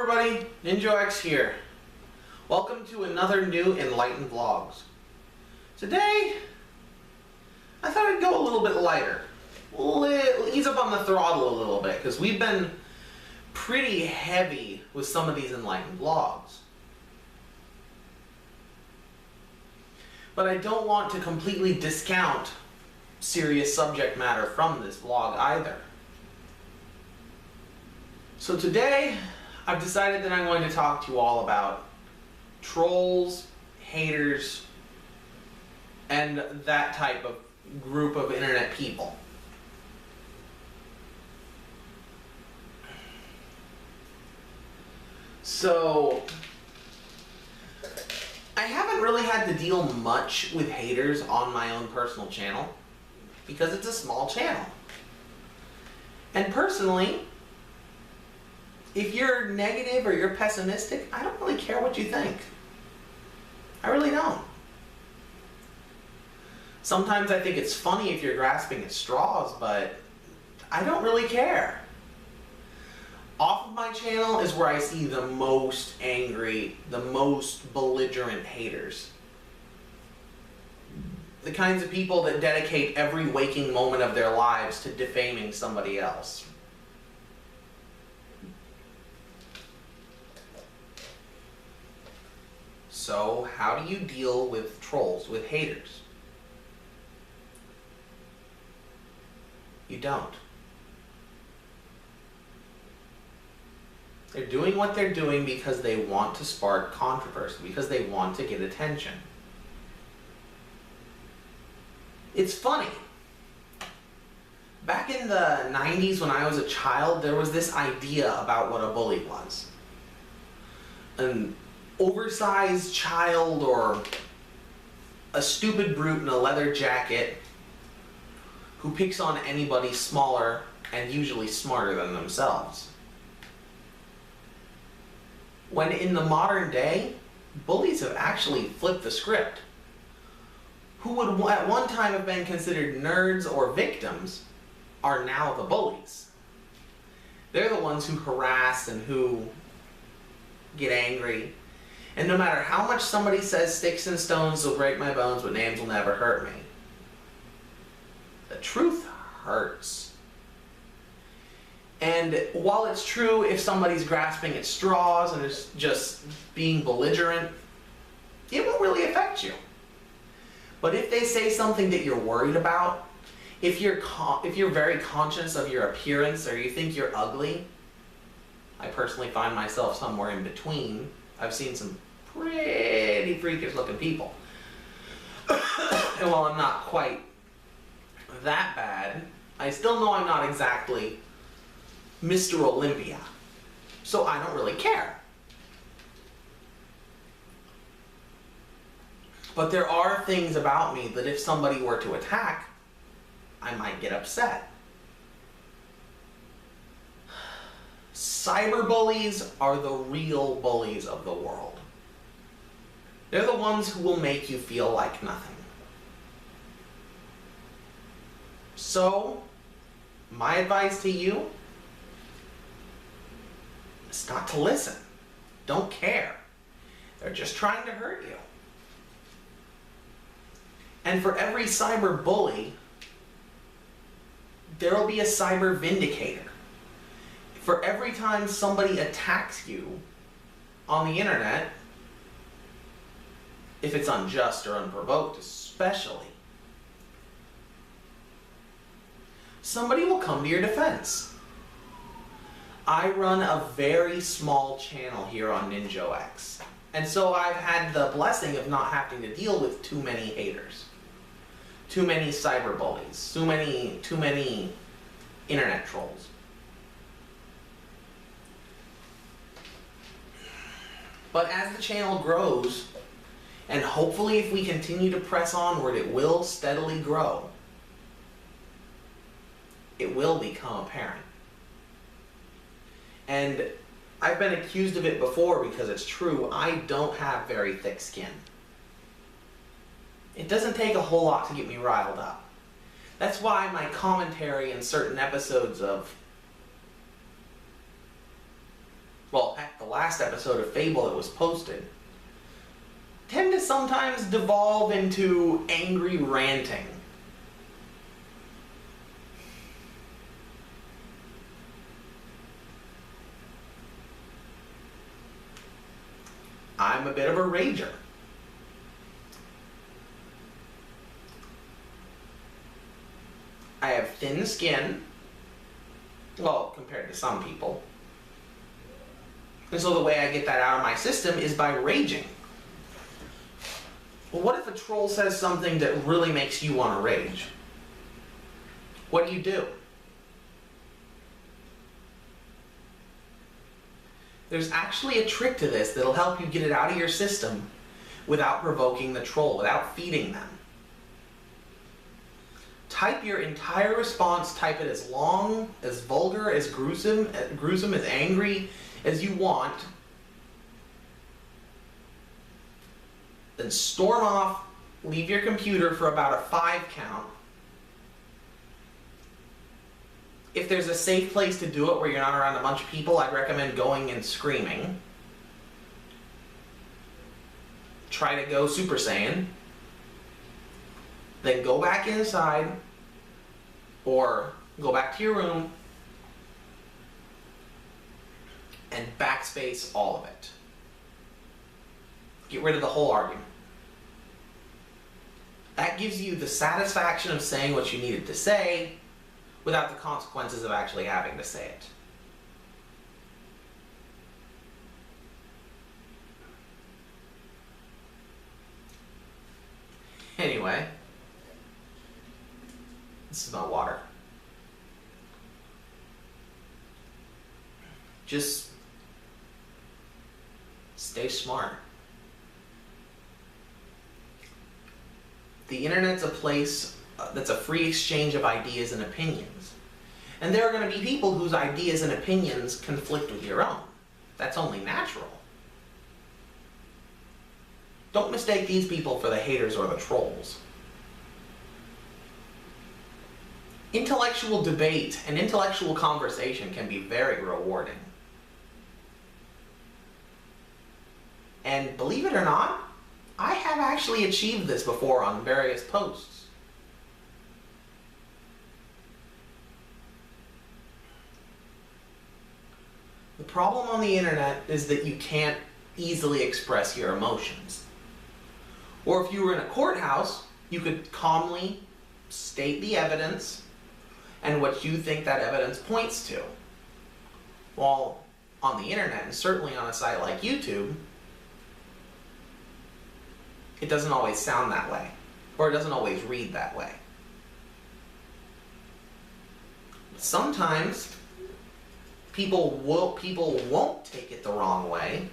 everybody, NinjaX here. Welcome to another new Enlightened Vlogs. Today, I thought I'd go a little bit lighter. Ease up on the throttle a little bit, because we've been pretty heavy with some of these Enlightened Vlogs. But I don't want to completely discount serious subject matter from this vlog either. So today, I've decided that I'm going to talk to you all about trolls, haters, and that type of group of internet people. So, I haven't really had to deal much with haters on my own personal channel because it's a small channel. And personally, if you're negative or you're pessimistic, I don't really care what you think. I really don't. Sometimes I think it's funny if you're grasping at straws, but I don't really care. Off of my channel is where I see the most angry, the most belligerent haters. The kinds of people that dedicate every waking moment of their lives to defaming somebody else. So, how do you deal with trolls, with haters? You don't. They're doing what they're doing because they want to spark controversy, because they want to get attention. It's funny. Back in the 90s when I was a child, there was this idea about what a bully was. An oversized child or a stupid brute in a leather jacket who picks on anybody smaller and usually smarter than themselves. When in the modern day, bullies have actually flipped the script. Who would at one time have been considered nerds or victims are now the bullies. They're the ones who harass and who get angry. And no matter how much somebody says sticks and stones will break my bones, but names will never hurt me, the truth hurts. And while it's true if somebody's grasping at straws and is just being belligerent, it won't really affect you. But if they say something that you're worried about, if you're very conscious of your appearance or you think you're ugly, I personally find myself somewhere in between. I've seen some pretty freakish looking people. And while I'm not quite that bad, I still know I'm not exactly Mr. Olympia. So I don't really care. But there are things about me that if somebody were to attack, I might get upset. Cyberbullies are the real bullies of the world. They're the ones who will make you feel like nothing. So, my advice to you is not to listen. Don't care. They're just trying to hurt you. And for every cyber bully, there will be a cyber vindicator. For every time somebody attacks you on the internet, if it's unjust or unprovoked especially, somebody will come to your defense. I run a very small channel here on NinjaX, and so I've had the blessing of not having to deal with too many haters, too many cyber bullies, too many internet trolls. But as the channel grows, and hopefully if we continue to press onward, it will steadily grow. It will become apparent. And I've been accused of it before because it's true. I don't have very thick skin. It doesn't take a whole lot to get me riled up. That's why my commentary in certain episodes of, well, the last episode of Fable that was posted, tend to sometimes devolve into angry ranting. I'm a bit of a rager. I have thin skin, well, compared to some people. And so the way I get that out of my system is by raging. Well, what if a troll says something that really makes you want to rage? What do? There's actually a trick to this that'll help you get it out of your system without provoking the troll, without feeding them. Type your entire response, type it as long, as vulgar, as gruesome, as angry as you want. Then storm off, leave your computer for about a 5 count. If there's a safe place to do it where you're not around a bunch of people, I'd recommend going and screaming. Try to go Super Saiyan. Then go back inside, or go back to your room, and backspace all of it. Get rid of the whole argument. That gives you the satisfaction of saying what you needed to say without the consequences of actually having to say it. Anyway, this is my water. Just stay smart. The internet's a place that's a free exchange of ideas and opinions. And there are going to be people whose ideas and opinions conflict with your own. That's only natural. Don't mistake these people for the haters or the trolls. Intellectual debate and intellectual conversation can be very rewarding. And believe it or not, I have actually achieved this before on various posts. The problem on the internet is that you can't easily express your emotions. Or if you were in a courthouse, you could calmly state the evidence and what you think that evidence points to. While on the internet, and certainly on a site like YouTube, it doesn't always sound that way, or it doesn't always read that way. Sometimes people won't take it the wrong way,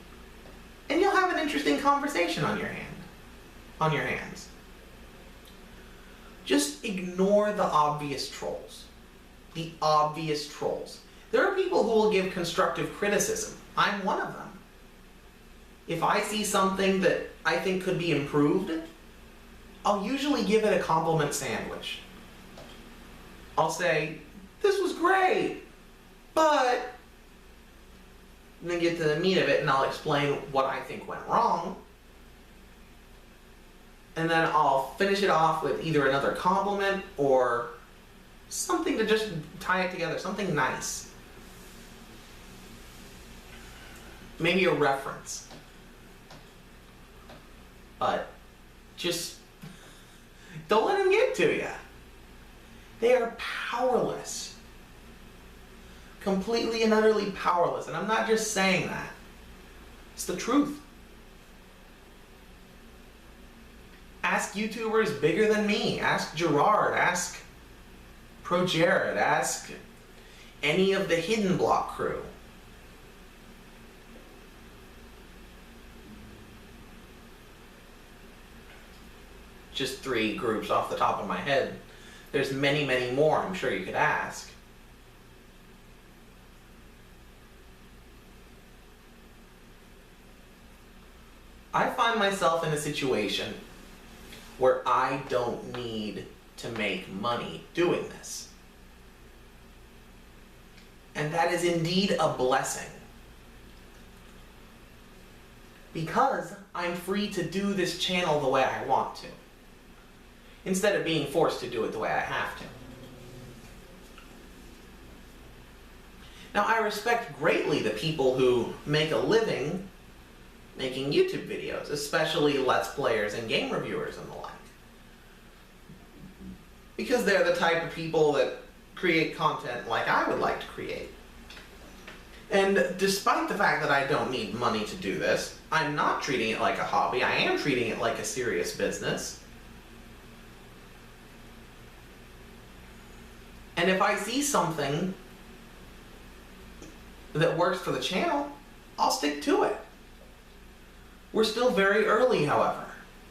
and you'll have an interesting conversation on your hands. Just ignore the obvious trolls. The obvious trolls. There are people who will give constructive criticism. I'm one of them. If I see something that I think could be improved, I'll usually give it a compliment sandwich. I'll say, this was great, but... and then get to the meat of it and I'll explain what I think went wrong. And then I'll finish it off with either another compliment or something to just tie it together, something nice. Maybe a reference. But just don't let them get to you. They are powerless. Completely and utterly powerless. And I'm not just saying that. It's the truth. Ask YouTubers bigger than me. Ask Gerard. Ask ProJared. Ask any of the Hidden Block crew. Just 3 groups off the top of my head. There's many, many more I'm sure you could ask. I find myself in a situation where I don't need to make money doing this. And that is indeed a blessing. because I'm free to do this channel the way I want to, instead of being forced to do it the way I have to. Now, I respect greatly the people who make a living making YouTube videos, especially Let's Players and game reviewers and the like. Because they're the type of people that create content like I would like to create. And despite the fact that I don't need money to do this, I'm not treating it like a hobby. I am treating it like a serious business. And if I see something that works for the channel, I'll stick to it. We're still very early, however.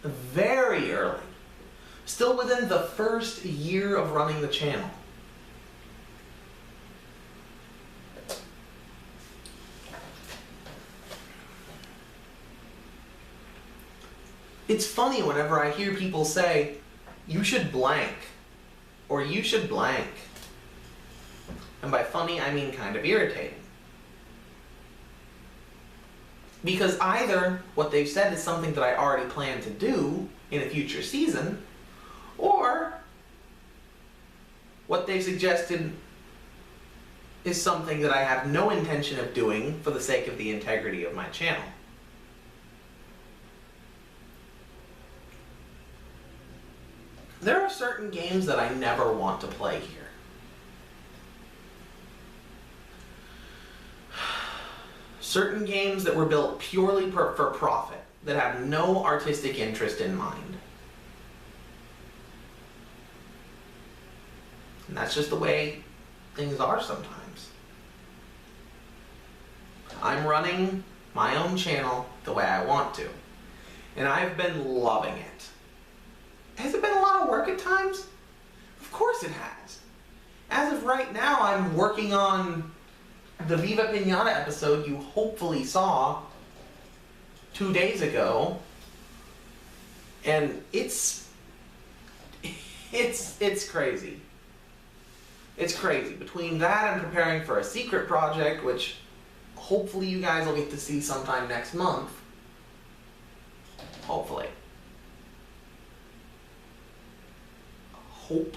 Very early. Still within the first year of running the channel. It's funny whenever I hear people say, you should blank, or you should blank. And by funny, I mean kind of irritating. Because either what they've said is something that I already plan to do in a future season, or what they've suggested is something that I have no intention of doing for the sake of the integrity of my channel. There are certain games that I never want to play here. Certain games that were built purely for profit, that have no artistic interest in mind. And that's just the way things are sometimes. I'm running my own channel the way I want to, and I've been loving it. Has it been a lot of work at times? Of course it has. As of right now, I'm working on the Viva Pinata episode you hopefully saw 2 days ago, and it's crazy. It's crazy. Between that and preparing for a secret project, which hopefully you guys will get to see sometime next month. Hopefully. Hope.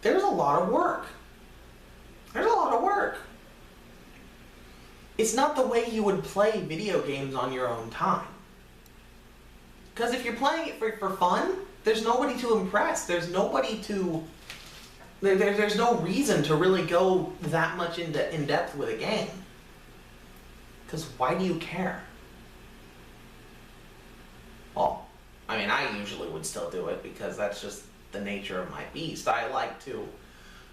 There's a lot of work. There's a lot of work. It's not the way you would play video games on your own time. Because if you're playing it for fun, there's nobody to impress. There's nobody to... There's no reason to really go that much in depth with a game. Because why do you care? Well, I mean, I usually would still do it because that's just the nature of my beast. I like to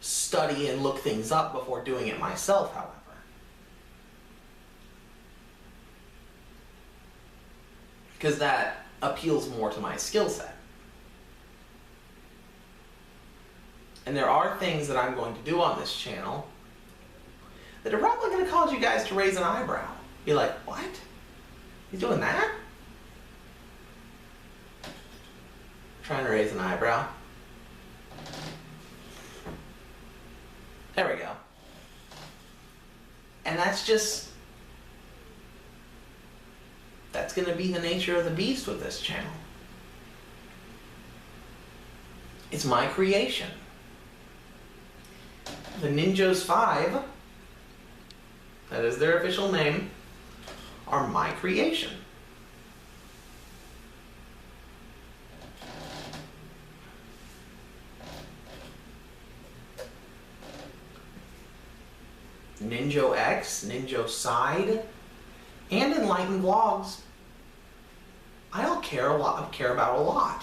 study and look things up before doing it myself, however. Because that appeals more to my skill set. And there are things that I'm going to do on this channel that are probably going to cause you guys to raise an eyebrow. Be like, what? He's doing that? Trying to raise an eyebrow. There we go. And that's going to be the nature of the beast with this channel. It's my creation. The Ninjas 5, that is their official name, are my creation. Ninja X, Ninja Side, and Enlightened Vlogs, I'll care about a lot.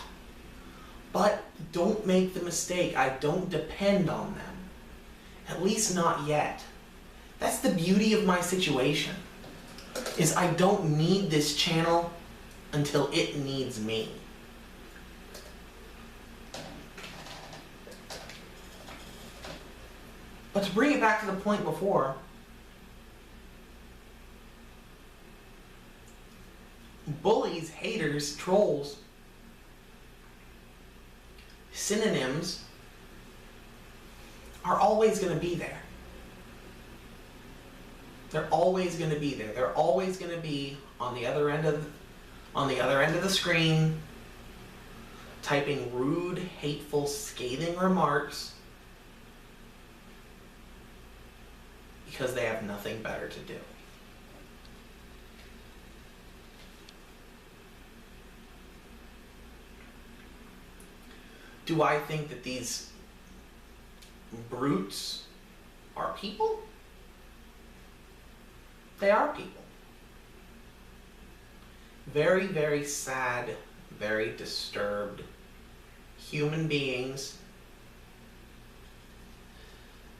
But don't make the mistake, I don't depend on them. At least not yet. That's the beauty of my situation, is I don't need this channel until it needs me. But to bring it back to the point before, bullies, haters, trolls, synonyms are always going to be there. They're always going to be there. They're always going to be on the other end of the screen, typing rude, hateful, scathing remarks because they have nothing better to do. Do I think that these brutes are people? They are people. Very, very sad, very disturbed human beings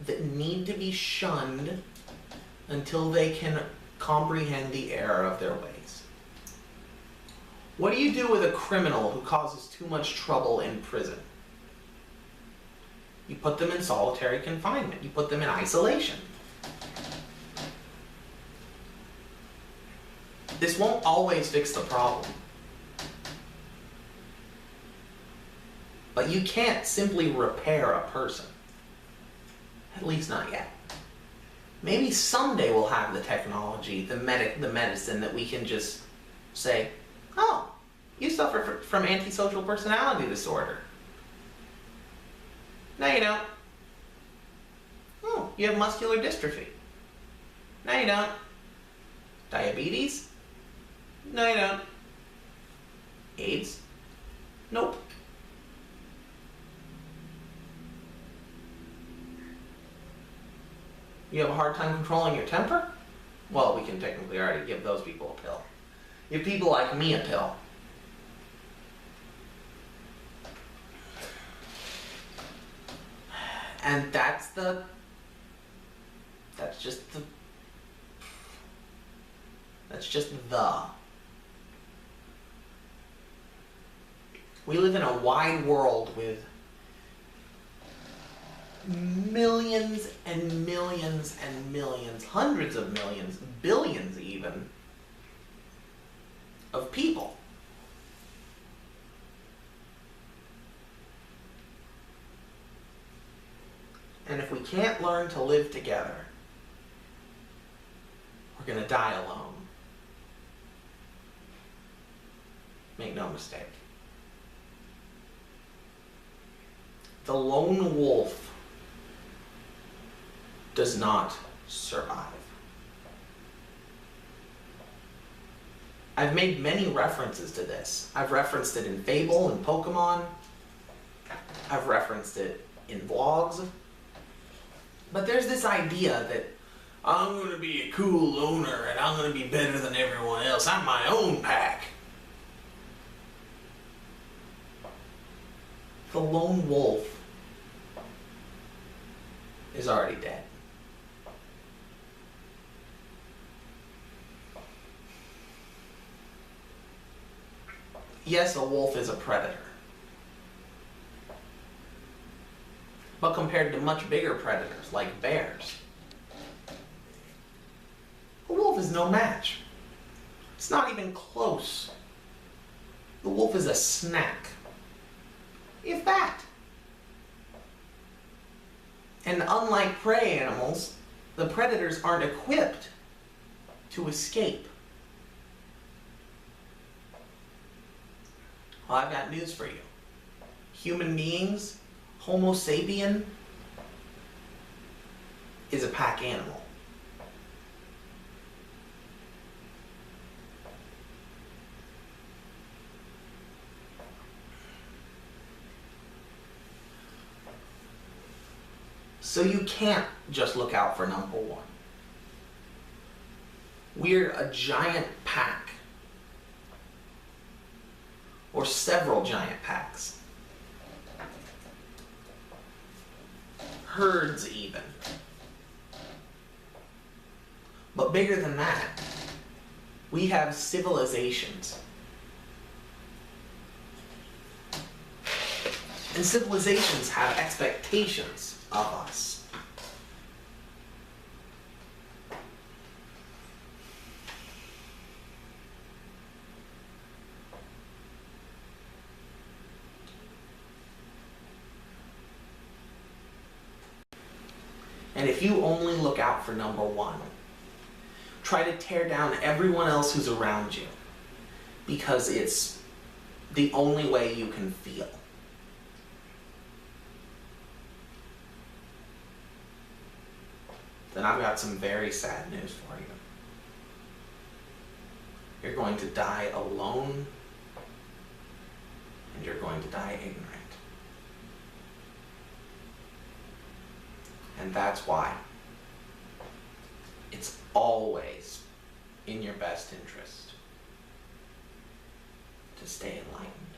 that need to be shunned until they can comprehend the error of their ways. What do you do with a criminal who causes too much trouble in prison? You put them in solitary confinement. You put them in isolation. This won't always fix the problem. But you can't simply repair a person. At least not yet. Maybe someday we'll have the technology, the medicine that we can just say, oh, you suffer from antisocial personality disorder. No, you don't. Oh, you have muscular dystrophy. No, you don't. Diabetes? No, you don't. AIDS? Nope. You have a hard time controlling your temper? Well, we can technically already give those people a pill. Give people like me a pill. And that's just the we live in a wide world with millions and millions and millions, hundreds of millions, billions even, of people. And if we can't learn to live together, we're going to die alone. Make no mistake. The lone wolf does not survive. I've made many references to this. I've referenced it in Fable and Pokemon. I've referenced it in vlogs. But there's this idea that I'm going to be a cool loner and I'm going to be better than everyone else. I'm my own pack. The lone wolf is already dead. Yes, a wolf is a predator. But compared to much bigger predators like bears, a wolf is no match. It's not even close. The wolf is a snack, if that. And unlike prey animals, the predators aren't equipped to escape. Well, I've got news for you. Human beings, Homo sapien, is a pack animal. So you can't just look out for number one. We're a giant pack, or several giant packs. Herds even. But bigger than that, we have civilizations. And civilizations have expectations of us. And if you only look out for number one, try to tear down everyone else who's around you, because it's the only way you can feel. Then I've got some very sad news for you. You're going to die alone, and you're going to die ignorant. And that's why it's always in your best interest to stay enlightened.